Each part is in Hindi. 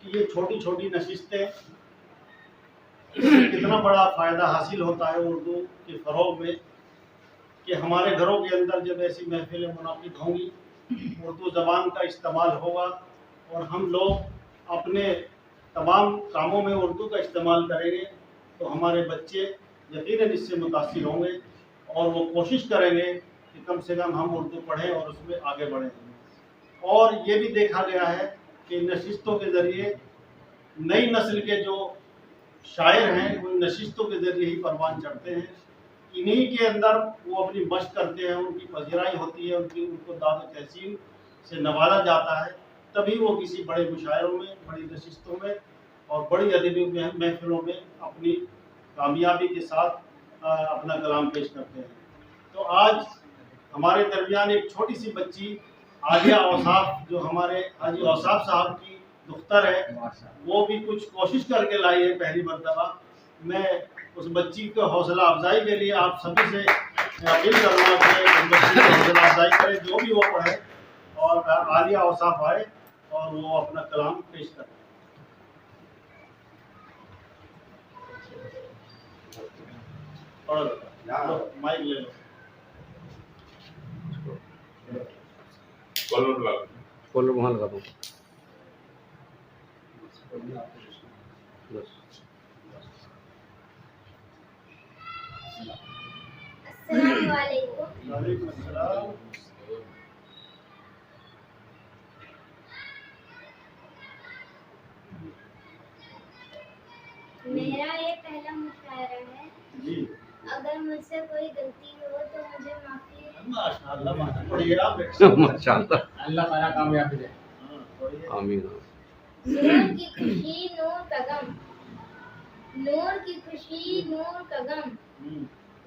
कि ये छोटी छोटी नशिस्तें, इससे कितना बड़ा फ़ायदा हासिल होता है उर्दू के फ़रोग़ में, कि हमारे घरों के अंदर जब ऐसी महफ़िलें मुनाक़िद होंगी, उर्दू ज़बान का इस्तेमाल होगा और हम लोग अपने तमाम कामों में उर्दू का इस्तेमाल करेंगे, तो हमारे बच्चे यकीनन इससे मुतासिर होंगे और वो कोशिश करेंगे कि कम से कम हम उर्दू पढ़ें और उसमें आगे बढ़ें। और ये भी देखा गया है कि नशिस्तों के ज़रिए नई नस्ल के जो शायर हैं उन नशिस्तों के ज़रिए ही परवान चढ़ते हैं। इन्हीं के अंदर वो अपनी मशक़ करते हैं, उनकी पज़िराई होती है, उनको दाद तहसीन से नवाजा जाता है, तभी वो किसी बड़े मुशायरों में, बड़ी नशिस्तों में और बड़ी अदबी महफ़िलों में अपनी कामयाबी के साथ अपना कलाम पेश करते हैं। तो आज हमारे दरमियान एक छोटी सी बच्ची आलिया औसाफ, जो हमारे हाजी औसाफ साहब की दुख्तर है, वो भी कुछ कोशिश करके लाई है पहली मरतबा। मैं उस बच्ची को हौसला अफजाई के लिए आप सभी से अपील करूँगा कि उस बच्ची को हौसला अफजाई करें, जो भी वो पढ़े और आलिया औसाफ आए और वो अपना कलाम पेश करें। और माइक ले लो। कॉलर वहाँ लगा दो। वालेकुम अस्सलाम। मेरा ये पहला मुशायरा है जी। अगर मुझसे कोई गलती हो तो मुझे माफी। माशाअल्लाह, माशाअल्लाह, माशाअल्लाह, अल्लाह ताला कामयाबी दे। आमीन। नूर की खुशी नूर का गम, नूर की खुशी नूर का गम,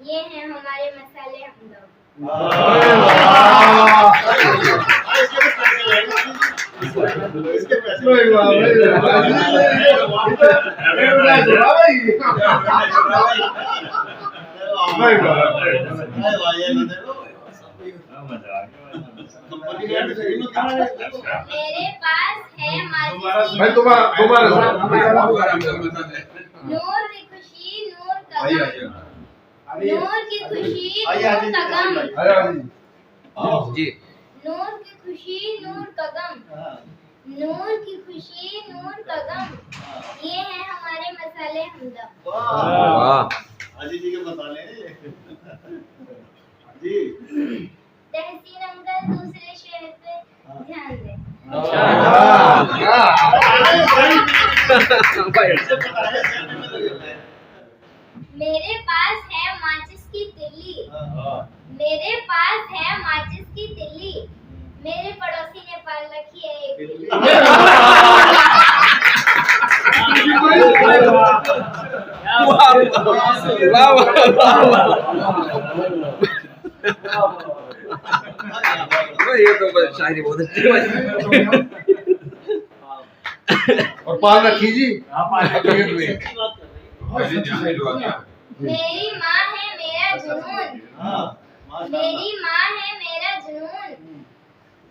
ये है हमारे मसाले हमदम। मेरे पास है भाई दोबारा नूर की खुशी नूर का गम, नूर की खुशी नूर का गम, जी। नूर की खुशी नूर का गम, नूर की खुशी नूर का गम, ये है हमारे मसाले हमदम। वाह, हाजी जी के मसाले जी। तहसीन अंकल दूसरे शेर पे ध्यान दें। मेरे पास है माचिस की तिल्ली, मेरे पास है माचिस की तिल्ली, मेरे पड़ोसी ने पाल रखी है एक बिल्ली। ये तो शायरी बहुत अच्छी है। और पाल रखी जी। मेरी माँ है मेरा जुनून, मेरी माँ है मेरा जुनून,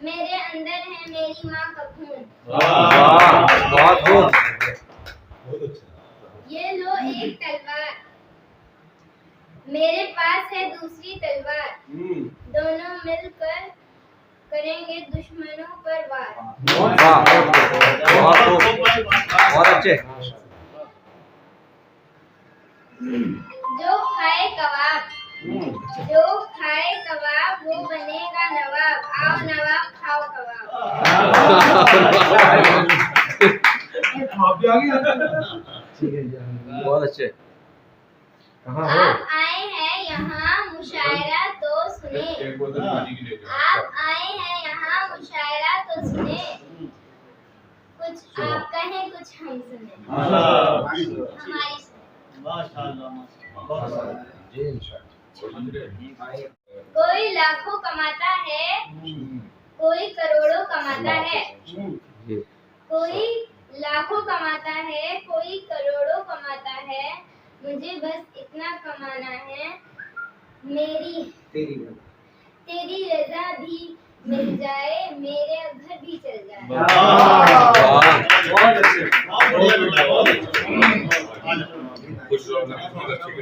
मेरे अंदर है मेरी माँ का खून। बहुत खूब। ये लो एक तलवार, मेरे पास है दूसरी तलवार, दोनों मिलकर करेंगे दुश्मनों पर वार। बहुत अच्छे। जो खाए कबाब, जो खाए कबाब वो बनेगा नवाब, आओ नवाब खाओ कबाब। बहुत अच्छे। आप आए हैं यहाँ मुशायरा तो सुने, आप आए हैं यहाँ मुशायरा तो सुने, कुछ आप कहें कुछ हम सुने, हमारी कोई लाखों कमाता है, कोई करोड़ों कमाता है, कोई लाखों कमाता है, कोई करोड़ों कमाता है, मुझे बस इतना कमाना है, मेरी तेरी रजा भी मिल जाए, मेरे घर भी चल जाए। बहुत बढ़िया बेटा, बहुत अच्छा। खुश रहो, बहुत अच्छी